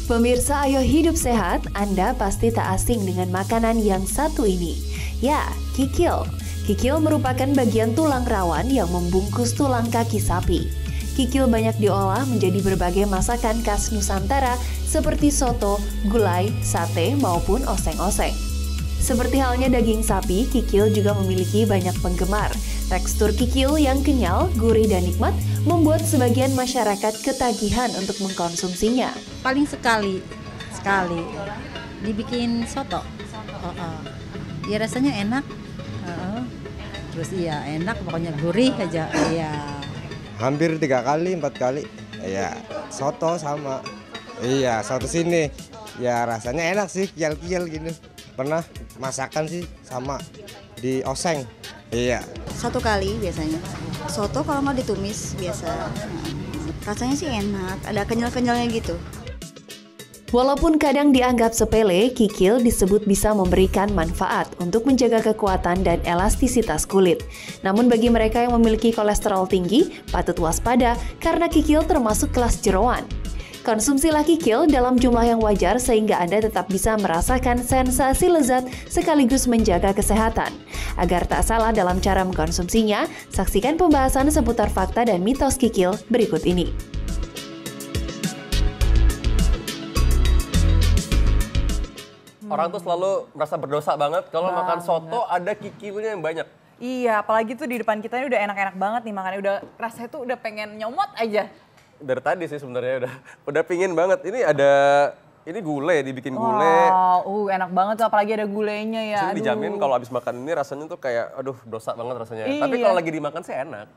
Pemirsa Ayo Hidup Sehat, Anda pasti tak asing dengan makanan yang satu ini. Ya, kikil. Kikil merupakan bagian tulang rawan yang membungkus tulang kaki sapi. Kikil banyak diolah menjadi berbagai masakan khas Nusantara seperti soto, gulai, sate, maupun oseng-oseng. Seperti halnya daging sapi, kikil juga memiliki banyak penggemar. Tekstur kikil yang kenyal, gurih, dan nikmat membuat sebagian masyarakat ketagihan untuk mengkonsumsinya. Paling sekali dibikin soto. Ya rasanya enak. Terus iya enak, pokoknya gurih aja. Iya. Hampir 3 kali, 4 kali. Ya, soto sama. Iya, soto sini. Ya rasanya enak sih, kial-kial gitu. Pernah masakan sih sama di oseng. Iya. 1 kali biasanya. Soto kalau nggak ditumis biasa. Rasanya sih enak, ada kenyal-kenyalnya gitu. Walaupun kadang dianggap sepele, kikil disebut bisa memberikan manfaat untuk menjaga kekuatan dan elastisitas kulit. Namun bagi mereka yang memiliki kolesterol tinggi, patut waspada karena kikil termasuk kelas jeroan. Konsumsilah kikil dalam jumlah yang wajar sehingga Anda tetap bisa merasakan sensasi lezat sekaligus menjaga kesehatan. Agar tak salah dalam cara mengkonsumsinya, saksikan pembahasan seputar fakta dan mitos kikil berikut ini. Orang tuh selalu merasa berdosa banget kalau makan soto ada kikilnya yang banyak. Iya, apalagi tuh di depan kita ini udah enak-enak banget nih makannya, udah rasanya tuh udah pengen nyomot aja. Dari tadi sih sebenarnya udah pingin banget. Ini gulai, dibikin gulai. Wow, enak banget tuh apalagi ada gulainya ya. Jadi dijamin kalau habis makan ini rasanya tuh kayak aduh dosa banget rasanya. Iya. Tapi kalau lagi dimakan sih enak.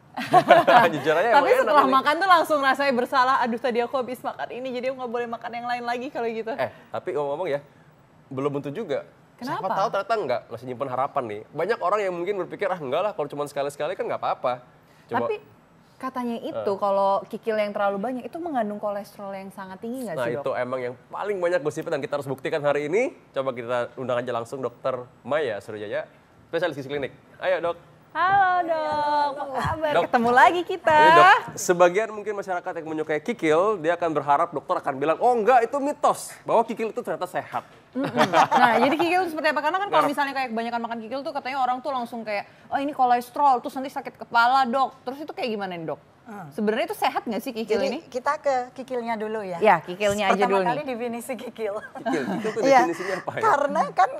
Jujur aja Tapi emang setelah enak makan tuh langsung rasanya bersalah. Aduh tadi aku habis makan ini jadi aku nggak boleh makan yang lain lagi kalau gitu. Tapi ngomong-ngomong ya, belum tentu juga. Kenapa? Siapa tahu ternyata enggak, masih nyimpen harapan nih. Banyak orang yang mungkin berpikir enggak lah kalau cuma sekali-sekali kan nggak apa-apa. Tapi katanya itu kalau kikil yang terlalu banyak itu mengandung kolesterol yang sangat tinggi nggak Nah sih, Dok? itu emang yang paling banyak gosipnya dan kita harus buktikan hari ini. Coba kita undang aja langsung Dokter Maya Surujaya, spesialis gizi klinik. Ayo Dok. Halo Dok, apa kabar? Dok. Ketemu lagi kita. Ini Dok, sebagian mungkin masyarakat yang menyukai kikil, dia akan berharap dokter akan bilang, oh enggak itu mitos, bahwa kikil itu ternyata sehat. Nah, jadi kikil itu seperti apa? Karena kan kalau misalnya kayak kebanyakan makan kikil tuh katanya orang tuh langsung kayak, oh ini kolesterol, terus nanti sakit kepala Dok. Terus itu kayak gimana nih Dok? Sebenarnya itu sehat nggak sih kikil Jadi ini? kita ke kikilnya dulu ya. Ya, kikilnya aja dulu Pertama kali nih. definisi kikil. Kikil tuh Iya, definisinya apa ya? karena kan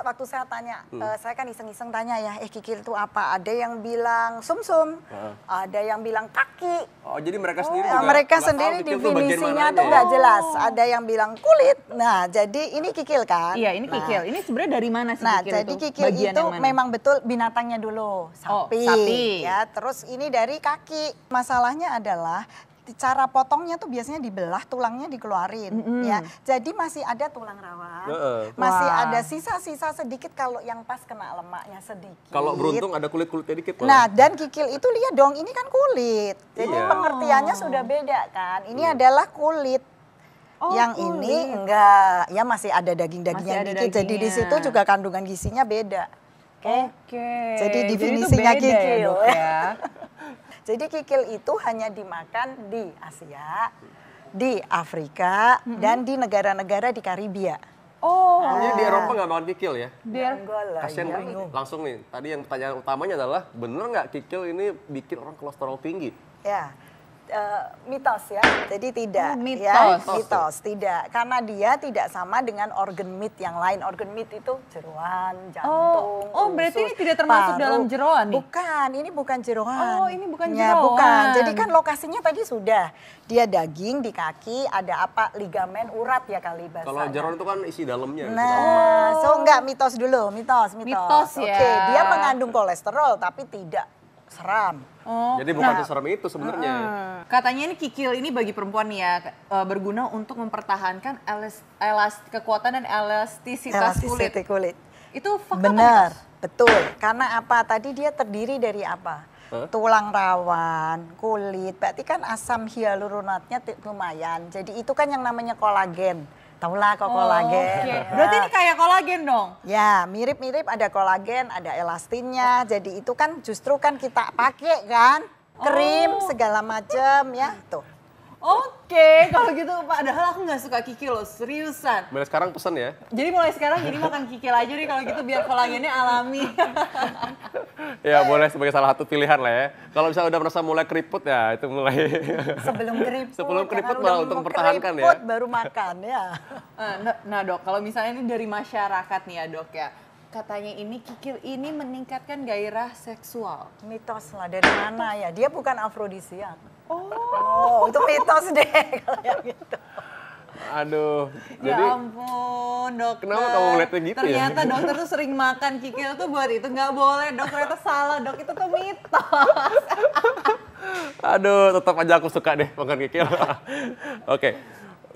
waktu saya tanya, saya kan iseng-iseng tanya ya, kikil itu apa? Ada yang bilang sumsum, ada yang bilang kaki. Oh jadi mereka sendiri juga Mereka nggak tahu sendiri kikil tuh bagian definisinya mananya tuh ya? nggak jelas. Ada yang bilang kulit. Nah, jadi ini kikil kan? Iya, ini kikil. Ini sebenarnya dari mana sih Nah, kikil jadi itu? kikil Bagian itu yang mana? memang betul binatangnya dulu, sapi. sapi. Ya, terus ini dari kaki. Masalahnya adalah cara potongnya tuh biasanya dibelah, tulangnya dikeluarin, ya. Jadi masih ada tulang rawan, masih Wah. ada sisa-sisa sedikit kalau yang pas kena lemaknya sedikit. Kalau beruntung ada kulit-kulitnya dikit malah. Nah, dan kikil itu lihat dong, ini kan kulit. Jadi Iya. pengertiannya sudah beda kan. Ini adalah kulit. Oh, Yang kulit. ini enggak, ya masih ada daging-dagingnya Masih ada dikit. Jadi di dagingnya. situ juga kandungan gizinya beda. Oke. Jadi itu definisinya beda ya, kikil. Dok, ya. Jadi kikil itu hanya dimakan di Asia, di Afrika, dan di negara-negara di Karibia. Oh. Jadi di Eropa nggak makan kikil ya? Biar Enggak lah, Kasian ya. langsung nih, tadi yang pertanyaan utamanya adalah bener nggak kikil ini bikin orang kolesterol tinggi? Ya, mitos ya. Jadi tidak. Oh, mitos. Ya, mitos tidak. Karena dia tidak sama dengan organ meat yang lain. Organ meat itu jeroan, jantung. Oh, berarti usus, ini tidak termasuk paru. dalam jeroan nih? Bukan, ini bukan jeroan. Oh, ini bukan Ya, jeroan. bukan. Jadi kan lokasinya tadi sudah. Dia daging di kaki, ada apa? Ligamen urat ya kali bahasanya. Kalau jeroan itu kan isi dalamnya. gitu. Nah, so enggak mitos dulu, mitos. Mitos ya. Oke, dia mengandung kolesterol tapi tidak seram. Oh. Jadi bukan seserem itu sebenarnya. Katanya ini kikil ini bagi perempuan nih ya berguna untuk mempertahankan kekuatan dan elastisitas kulit. Elastisiti kulit. Itu fakta apa Benar, mitos? betul. Karena apa? Tadi dia terdiri dari apa? Tulang rawan, kulit. Berarti kan asam hyaluronatnya lumayan. Jadi itu kan yang namanya kolagen. Tahulah kok kolagen. Oke. Ya. Berarti ini kayak kolagen dong? Ya, mirip-mirip ada kolagen, ada elastinnya. Jadi itu kan justru kan kita pakai kan, krim segala macam ya, tuh. Oke, kalau gitu padahal aku nggak suka kikil loh, seriusan. Mulai sekarang pesen ya. Jadi mulai sekarang jadi makan kikil aja deh kalau gitu biar kolagennya alami. Ya boleh sebagai salah satu pilihan lah ya. Kalau misalnya udah merasa mulai keriput ya itu mulai. Sebelum keriput. Sebelum keriput jangan malah udah untuk mau mempertahankan ya. keriput baru makan ya. Nah dok, kalau misalnya ini dari masyarakat nih ya dok ya. Katanya ini kikil ini meningkatkan gairah seksual. Mitos lah, dari mana ya? Dia bukan afrodisiak. Oh, itu mitos deh kalau yang itu. Aduh, Ya jadi ampun dokter. Kenapa kamu ngeliatnya gitu ya? Ternyata dokter tuh sering makan kikil tuh buat itu. Nggak boleh dok, ternyata salah dok, itu tuh mitos. aduh tetap aja aku suka deh makan kikil. Oke,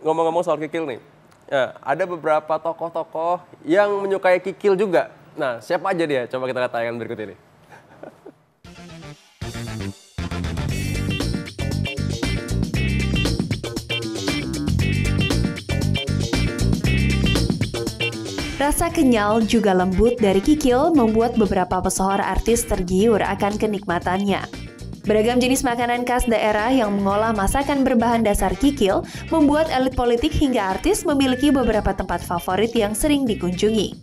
ngomong-ngomong soal kikil nih. Ya, ada beberapa tokoh-tokoh yang menyukai kikil juga. Nah, siapa aja dia? Coba kita lihat tayangan berikut ini. Rasa kenyal juga lembut dari kikil membuat beberapa pesohor artis tergiur akan kenikmatannya. Beragam jenis makanan khas daerah yang mengolah masakan berbahan dasar kikil membuat elit politik hingga artis memiliki beberapa tempat favorit yang sering dikunjungi.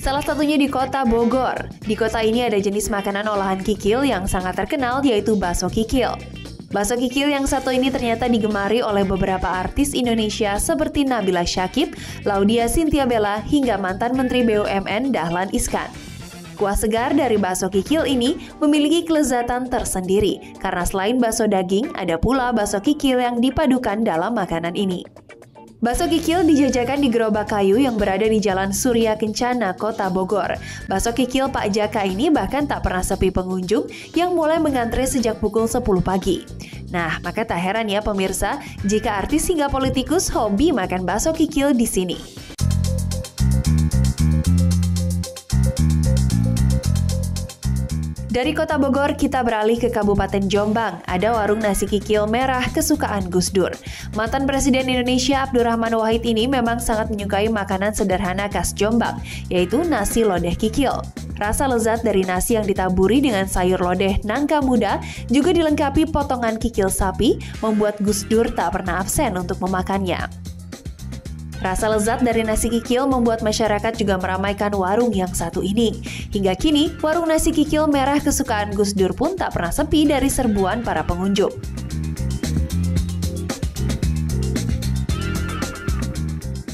Salah satunya di kota Bogor. Di kota ini ada jenis makanan olahan kikil yang sangat terkenal yaitu bakso kikil. Bakso kikil yang satu ini ternyata digemari oleh beberapa artis Indonesia seperti Nabila Syakieb, Laudia Cynthia Bella, hingga mantan Menteri BUMN Dahlan Iskan. Kuah segar dari bakso kikil ini memiliki kelezatan tersendiri karena selain bakso daging, ada pula bakso kikil yang dipadukan dalam makanan ini. Bakso kikil dijajakan di gerobak kayu yang berada di Jalan Surya Kencana, Kota Bogor. Bakso kikil Pak Jaka ini bahkan tak pernah sepi pengunjung yang mulai mengantre sejak pukul 10 pagi. Nah, maka tak heran ya pemirsa, jika artis hingga politikus hobi makan bakso kikil di sini. Dari Kota Bogor, kita beralih ke Kabupaten Jombang. Ada warung nasi kikil merah kesukaan Gus Dur. Mantan Presiden Indonesia Abdurrahman Wahid ini memang sangat menyukai makanan sederhana khas Jombang, yaitu nasi lodeh kikil. Rasa lezat dari nasi yang ditaburi dengan sayur lodeh nangka muda juga dilengkapi potongan kikil sapi, membuat Gus Dur tak pernah absen untuk memakannya. Rasa lezat dari nasi kikil membuat masyarakat juga meramaikan warung yang satu ini. Hingga kini, warung nasi kikil merah kesukaan Gus Dur pun tak pernah sepi dari serbuan para pengunjung.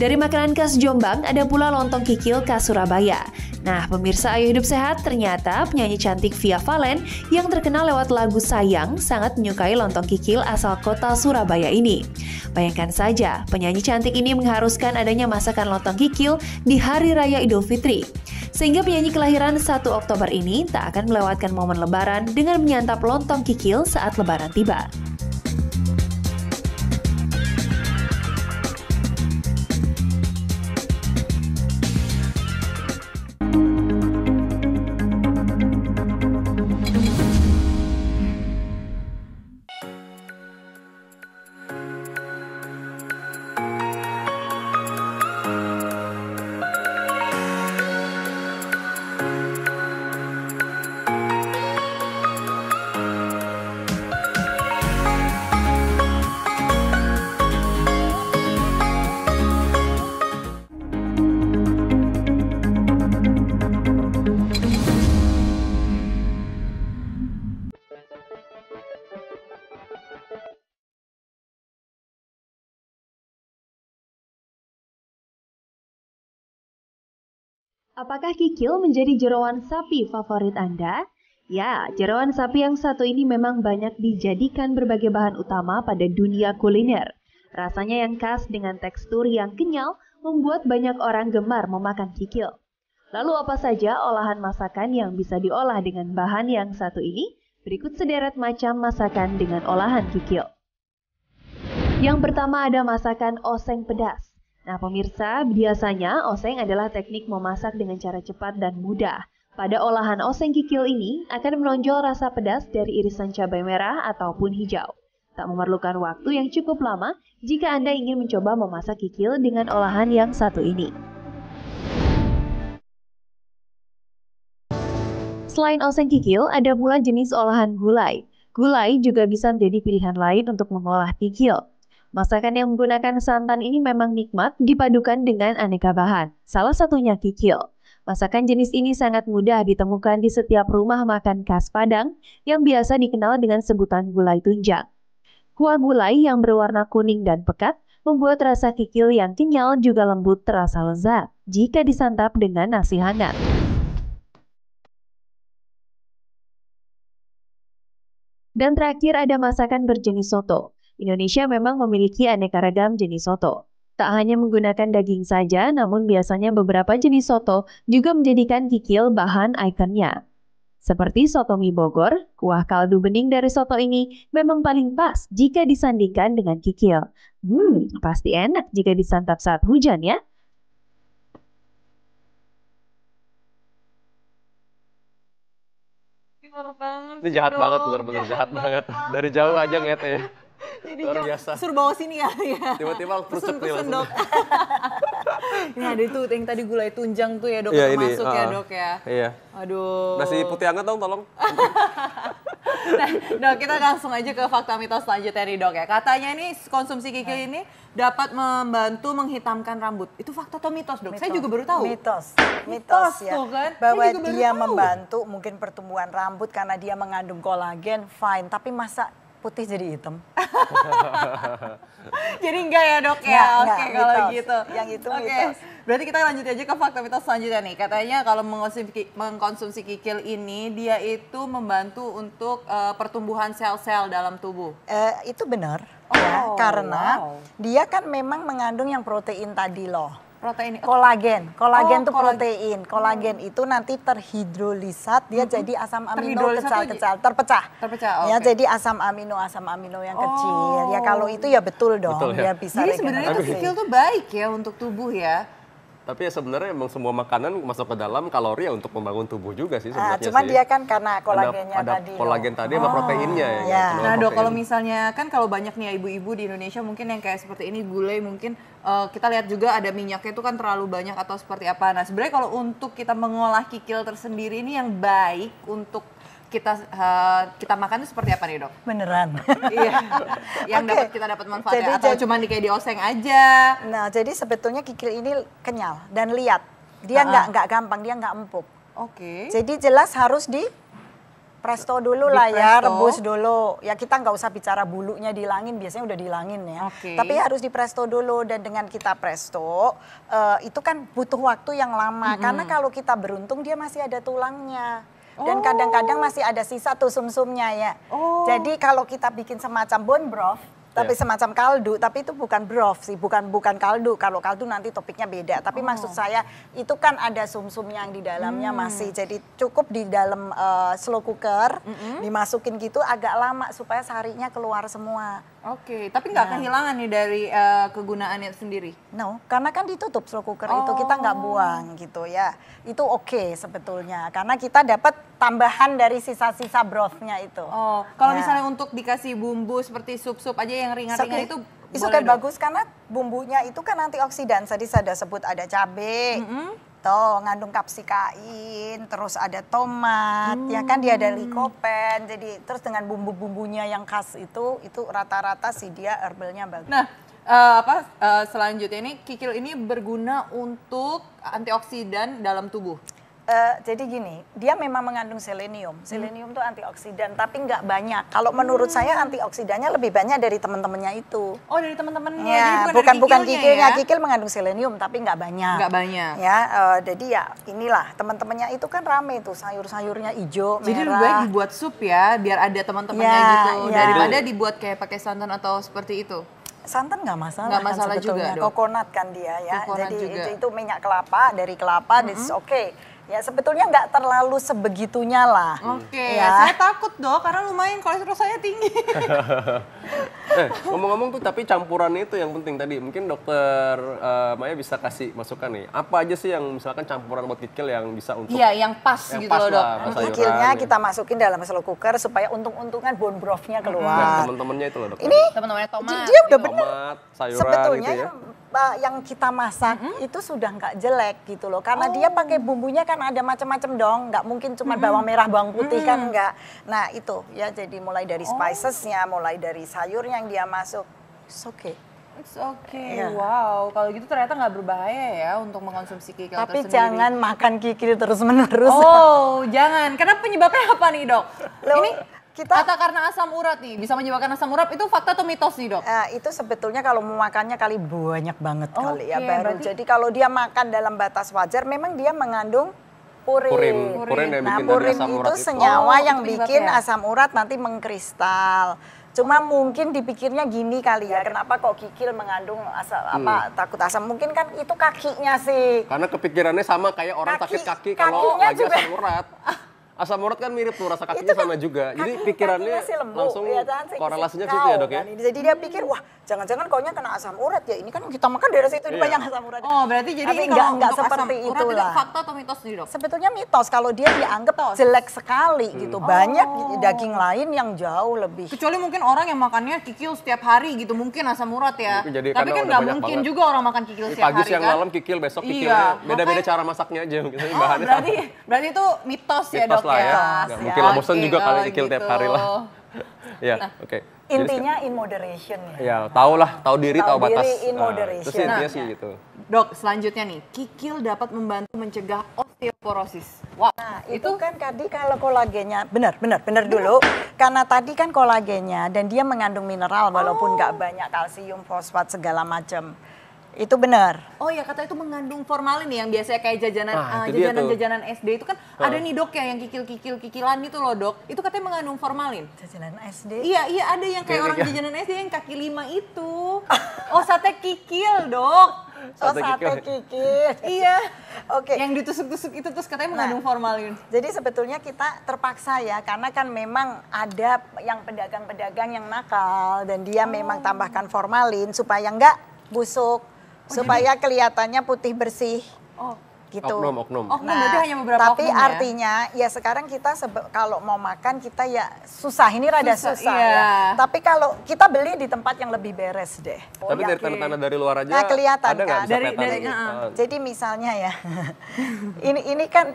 Dari makanan khas Jombang, ada pula lontong kikil khas Surabaya. Nah, pemirsa Ayo Hidup Sehat, ternyata penyanyi cantik Via Valen yang terkenal lewat lagu Sayang sangat menyukai lontong kikil asal kota Surabaya ini. Bayangkan saja, penyanyi cantik ini mengharuskan adanya masakan lontong kikil di Hari Raya Idul Fitri. Sehingga penyanyi kelahiran 1 Oktober ini tak akan melewatkan momen Lebaran dengan menyantap lontong kikil saat Lebaran tiba. Apakah kikil menjadi jeroan sapi favorit Anda? Ya, jeroan sapi yang satu ini memang banyak dijadikan berbagai bahan utama pada dunia kuliner. Rasanya yang khas dengan tekstur yang kenyal membuat banyak orang gemar memakan kikil. Lalu apa saja olahan masakan yang bisa diolah dengan bahan yang satu ini? Berikut sederet macam masakan dengan olahan kikil. Yang pertama ada masakan oseng pedas. Nah pemirsa, biasanya oseng adalah teknik memasak dengan cara cepat dan mudah. Pada olahan oseng kikil ini akan menonjol rasa pedas dari irisan cabai merah ataupun hijau. Tak memerlukan waktu yang cukup lama jika Anda ingin mencoba memasak kikil dengan olahan yang satu ini. Selain oseng kikil, ada pula jenis olahan gulai. Gulai juga bisa menjadi pilihan lain untuk mengolah kikil. Masakan yang menggunakan santan ini memang nikmat dipadukan dengan aneka bahan, salah satunya kikil. Masakan jenis ini sangat mudah ditemukan di setiap rumah makan khas Padang yang biasa dikenal dengan sebutan gulai tunjang. Kuah gulai yang berwarna kuning dan pekat membuat rasa kikil yang kenyal juga lembut terasa lezat jika disantap dengan nasi hangat. Dan terakhir ada masakan berjenis soto. Indonesia memang memiliki aneka ragam jenis soto. Tak hanya menggunakan daging saja, namun biasanya beberapa jenis soto juga menjadikan kikil bahan ikonnya. Seperti soto mie Bogor, kuah kaldu bening dari soto ini memang paling pas jika disandingkan dengan kikil. Pasti enak jika disantap saat hujan ya. Ini jahat banget, bener-bener jahat banget. Dari jauh aja ngete ya. Luar biasa. Suruh bawa sini ya. Tiba-tiba perucuk nih langsung. Dok. Ini ada itu yang tadi gulai tunjang tuh ya dok, Iya, masuk ya dok ya. Iya. Aduh. Nasi putih hangat dong tolong. Nah, dok kita langsung aja ke fakta mitos selanjutnya nih dok ya. Katanya ini konsumsi kikil ini dapat membantu menghitamkan rambut. Itu fakta atau mitos dok? Saya juga baru tahu. Mitos ya. Tuh kan? Bahwa Saya juga baru dia tahu. membantu mungkin pertumbuhan rambut karena dia mengandung kolagen, fine. Tapi masa putih jadi hitam? Jadi enggak ya dok ya? Enggak, Oke kalau mitos. gitu. Yang itu Oke. mitos. Berarti kita lanjut aja ke fakta mitos selanjutnya nih. Katanya kalau mengkonsumsi kikil ini dia itu membantu untuk pertumbuhan sel-sel dalam tubuh. Itu benar Oh, ya, karena wow. dia kan memang mengandung yang protein tadi loh. Protein Kolagen itu kolagen. protein. Kolagen itu nanti terhidrolisat, dia jadi asam amino Terhidrolisat kecil-kecil, terpecah. Terpecah, Ya, oke. jadi asam amino yang kecil. Ya kalau itu ya betul dong, Betul ya. dia bisa Jadi sebenarnya itu regenerasi. kikil tuh baik ya untuk tubuh ya. Tapi ya sebenarnya emang semua makanan masuk ke dalam kalori ya untuk membangun tubuh juga sih sebenarnya Cuman sih. dia kan karena kolagennya ada tadi. kolagen loh. tadi sama proteinnya ya. ya. cuma Nah dok, protein. kalau misalnya kan kalau banyak nih ibu-ibu di Indonesia mungkin yang kayak seperti ini gulai mungkin kita lihat juga ada minyaknya itu kan terlalu banyak atau seperti apa. Nah sebenarnya kalau untuk kita mengolah kikil tersendiri ini yang baik untuk kita makan itu seperti apa nih dok? Beneran. Iya, yang Oke. kita dapat manfaatnya Jadi- atau cuma kayak dioseng aja? Nah, jadi sebetulnya kikil ini kenyal dan liat. Dia nggak gampang, dia nggak empuk. Oke. Jadi jelas harus di presto dulu lah ya, Di-presto. rebus dulu. Ya kita nggak usah bicara bulunya dihilangin, biasanya udah dihilangin ya. Oke. Tapi harus di presto dulu dan dengan kita presto itu kan butuh waktu yang lama. Karena kalau kita beruntung dia masih ada tulangnya. Dan kadang-kadang masih ada sisa tuh sumsumnya ya. Jadi kalau kita bikin semacam bone broth, tapi semacam kaldu, tapi itu bukan broth sih, bukan kaldu. Kalau kaldu nanti topiknya beda. Tapi maksud saya itu kan ada sumsumnya yang di dalamnya masih. Jadi cukup di dalam slow cooker, dimasukin gitu agak lama supaya sarinya keluar semua. Oke, tapi nggak kehilangan nih dari kegunaannya sendiri. No, karena kan ditutup slow cooker itu kita nggak buang gitu ya. Itu oke sebetulnya karena kita dapat tambahan dari sisa-sisa brothnya itu. Oh, kalau Ya. misalnya untuk dikasih bumbu seperti sup-sup aja yang ringan-ringan itu Itu boleh kan dong? bagus karena bumbunya itu kan antioksidan. Tadi saya udah sebut ada cabai, tuh ngandung kapsikain, terus ada tomat, ya kan dia ada likopen. Jadi terus dengan bumbu-bumbunya yang khas itu rata-rata sih dia herbalnya bagus. Nah, selanjutnya ini kikil ini berguna untuk antioksidan dalam tubuh. Jadi gini, dia memang mengandung selenium. Selenium tuh antioksidan, tapi nggak banyak. Kalau menurut saya antioksidannya lebih banyak dari teman-temannya itu. Oh, dari teman-temannya. Ya, Jadi bukan dari kikilnya. ya? Kikil mengandung selenium, tapi nggak banyak. Nggak banyak. Ya, jadi ya inilah teman-temannya itu kan rame tuh sayur-sayurnya hijau, Jadi lebih merah. baik dibuat sup ya, biar ada teman-temannya Ya, gitu. ya. Daripada dibuat kayak pakai santan atau seperti itu. Santan nggak masalah, Nggak masalah kan sebetulnya. juga, Dok. Kokonat kan dia ya. Kokonat Jadi juga. itu minyak kelapa, dari kelapa, this oke. Ya sebetulnya nggak terlalu sebegitunya lah. Oke, Ya. saya takut dok karena lumayan kolesterol saya tinggi. Ngomong-ngomong tuh tapi campurannya itu yang penting tadi. Mungkin dokter Maya bisa kasih masukan nih. Apa aja sih yang misalkan campuran buat kikil yang bisa untuk Iya, yang pas yang gitu pas loh dok. lah, pas sayuran, Kikilnya ya. kita masukin dalam slow cooker supaya untung-untungan bone brothnya Nah, keluar. teman-temannya itu loh dokter. Teman-temannya tomat. Dia udah benar. Tomat, sayuran Sebetulnya gitu ya. yang yang kita masak itu sudah nggak jelek gitu loh. Karena dia pakai bumbunya kan ada macam-macam dong. Nggak mungkin cuma bawang merah, bawang putih kan enggak. Nah itu ya, jadi mulai dari spicesnya, mulai dari sayurnya yang dia masuk. It's okay. It's okay. Iya. Wow, kalau gitu ternyata nggak berbahaya ya untuk mengkonsumsi kikil Tapi tersendiri. jangan makan kikil terus-menerus. Oh, jangan. Karena penyebabnya apa nih, Dok? Loh, Ini kita- kata karena asam urat nih, bisa menyebabkan asam urat, itu fakta atau mitos nih, Dok? Itu sebetulnya kalau mau makannya kali banyak banget kali ya Oke, baru. berarti- Jadi kalau dia makan dalam batas wajar, memang dia mengandung purin. Purin yang Nah, bikin dari purin asam itu urat itu. senyawa Oh, yang itu bikin penyebabnya. asam urat nanti mengkristal. Cuma mungkin dipikirnya gini kali ya, kenapa kok kikil mengandung takut asam? Mungkin kan itu kakinya sih. Karena kepikirannya sama kayak orang sakit kaki kalau kakinya lagi juga. asam urat. Asam urat kan mirip tuh, rasa kakinya sama juga. Jadi pikirannya kakinya sih lembut, langsung ya kan? korelasinya Sikau situ ya, Dok ya. kan. Jadi dia pikir, wah jangan-jangan kaunya kena asam urat ya. Ini kan kita makan dari situ Iya. banyak asam urat. Oh, berarti jadi Tapi ini kalau nggak untuk seperti asam urat itu itulah. fakta atau mitos nih, Dok? Sebetulnya mitos kalau dia dianggap jelek sekali gitu. Banyak daging lain yang jauh lebih. Kecuali mungkin orang yang makannya kikil setiap hari gitu, mungkin asam urat ya. Mungkin jadi Tapi karena kan udah nggak banyak mungkin banget. juga orang makan kikil Ini setiap pagi, hari siang, kan. malam kikil, besok Iya, kikilnya. Beda-beda makanya- cara masaknya aja. Gitu. Oh, Bahannya berarti itu mitos ya, mitos Dok lah ya. ya. Nggak mungkin lah, bosan Oke, juga kali kalau kikil tiap gitu. hari lah. Ya, oke. Jadi Intinya in moderation ya. ya, tahu lah, tahu diri, Tahu tahu batas. diri, in Nah, moderation. Terus intinya sih gitu. Dok, selanjutnya nih, kikil dapat membantu mencegah osteoporosis. Wow, Nah, itu kan tadi kalau kolagennya, benar dulu. Karena tadi kan kolagennya dan dia mengandung mineral walaupun nggak banyak kalsium, fosfat segala macam. Itu benar. Oh ya, kata itu mengandung formalin nih yang biasanya kayak jajanan Nah, itu dia tuh. jajanan SD itu kan ada nih, Dok, ya yang kikilan itu loh, Dok. Itu katanya mengandung formalin. Jajanan SD. Iya, ada yang kayak orang Kayak- jajanan SD yang kaki 5 itu. Oh, sate kikil, Dok. Sate sate kikil. kikil. Iya. Oke. Yang ditusuk-tusuk itu terus katanya mengandung formalin. Jadi sebetulnya kita terpaksa ya, karena kan memang ada yang pedagang-pedagang yang nakal dan dia memang tambahkan formalin supaya nggak busuk, supaya kelihatannya putih bersih. Oh. Gitu. Oknum. Oknum berarti hanya beberapa tapi oknum ya? artinya ya sekarang kita kalau mau makan kita ya susah, ini rada susah iya. ya. Tapi kalau kita beli di tempat yang lebih beres deh. Tapi dari tanda-tanda dari luar aja Nah, kelihatan ada nggak kan? bisa Dari- kelihatan? dari- Jadi misalnya ya,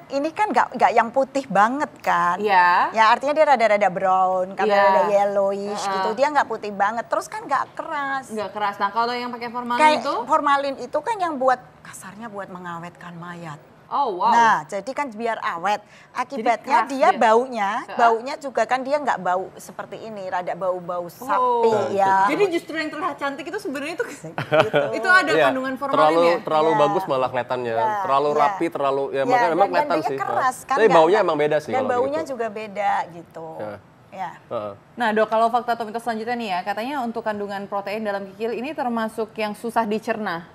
ini kan nggak yang putih banget kan? Iya. Ya artinya dia rada-rada brown, kan Iya. rada yellowish gitu. Dia nggak putih banget. Terus kan nggak keras. Nggak keras. Nah, kalau yang pakai formalin Kayak itu? formalin itu kan yang buat kasarnya buat mengawetkan mayat. Oh, wow. Nah, jadi kan biar awet. Akibatnya keras dia dia. baunya juga kan dia nggak bau seperti ini, rada bau-bau Oh. sapi ya. Jadi justru yang terlihat cantik itu sebenarnya itu Gitu. itu ada Iya, kandungan formalin ya? terlalu Iya. bagus malah kelihatannya. Ya, terlalu ya. rapi, terlalu ya, Ya, makanya memang dan kelihatan dia sih. keras, kan Tapi nggak- baunya emang beda sih Dan kalau baunya gitu. juga beda gitu. Ya. Ya. Heeh. Nah, Dok, kalau fakta atau mitos selanjutnya nih ya, katanya untuk kandungan protein dalam kikil ini termasuk yang susah dicerna.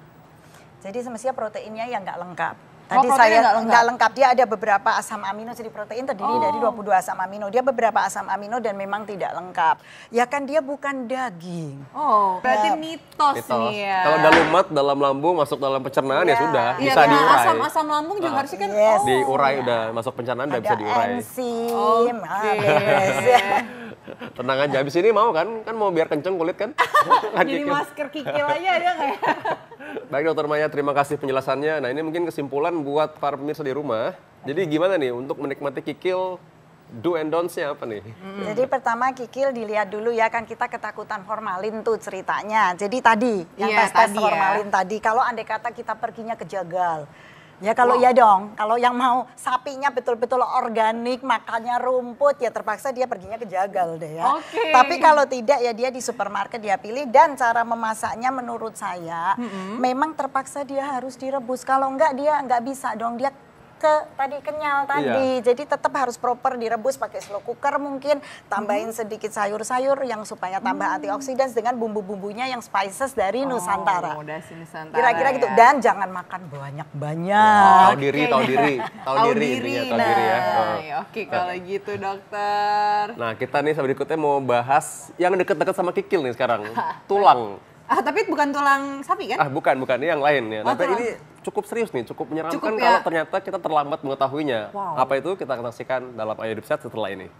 Jadi semestinya proteinnya yang nggak lengkap. Oh, Tadi proteinnya saya nggak lengkap. Dia ada beberapa asam amino, jadi protein terdiri dari 22 asam amino. Dia beberapa asam amino dan memang tidak lengkap. Ya kan dia bukan daging. Oh, berarti Ya. mitos Mitos. nih ya. Kalau udah lumat dalam lambung masuk dalam pencernaan ya Ya. sudah Iya, bisa karena diurai. asam lambung juga harusnya kan. Yes. Diurai udah masuk pencernaan udah bisa Ada diurai. enzim. Oke. Beres ya. Tenang aja, habis ini mau kan? Kan mau biar kenceng kulit kan? Kan Jadi kikil. masker kikil aja ada nggak ya? Baik Dokter Maya, terima kasih penjelasannya. Nah ini mungkin kesimpulan buat para pemirsa di rumah. Jadi gimana nih untuk menikmati kikil, do and don'ts-nya apa nih? Jadi pertama kikil dilihat dulu ya, kan kita ketakutan formalin tuh ceritanya. Jadi tadi yang Iya, tes-tes tadi ya. formalin tadi, kalau andai kata kita perginya ke Jagal. Ya kalau ya dong, kalau yang mau sapinya betul-betul organik, makannya rumput, ya terpaksa dia perginya ke Jagal deh ya. Oke. Tapi kalau tidak ya dia di supermarket dia pilih, dan cara memasaknya menurut saya memang terpaksa dia harus direbus. Kalau enggak dia enggak bisa dong, dia kenyal tadi. Jadi tetap harus proper direbus pakai slow cooker mungkin, tambahin sedikit sayur-sayur yang supaya tambah antioksidan dengan bumbu-bumbunya yang spices dari Nusantara. Oh, dari Nusantara. Kira-kira gitu, ya. dan jangan makan banyak-banyak. Tahu diri, tahu diri. Tahu diri intinya, tahu diri ya. Nah, ya, oke kalau gitu, Dokter. Nah kita nih berikutnya mau bahas yang deket-deket sama kikil nih sekarang. Tulang. Ah, tapi bukan tulang sapi kan? Ah bukan, ini yang lain ya. Oh, Tapi tulang. ini cukup serius nih, cukup menyeramkan Cukup ya. kalau ternyata kita terlambat mengetahuinya. Wow. Apa itu kita akan saksikan dalam Ayo Hidup Sehat setelah ini.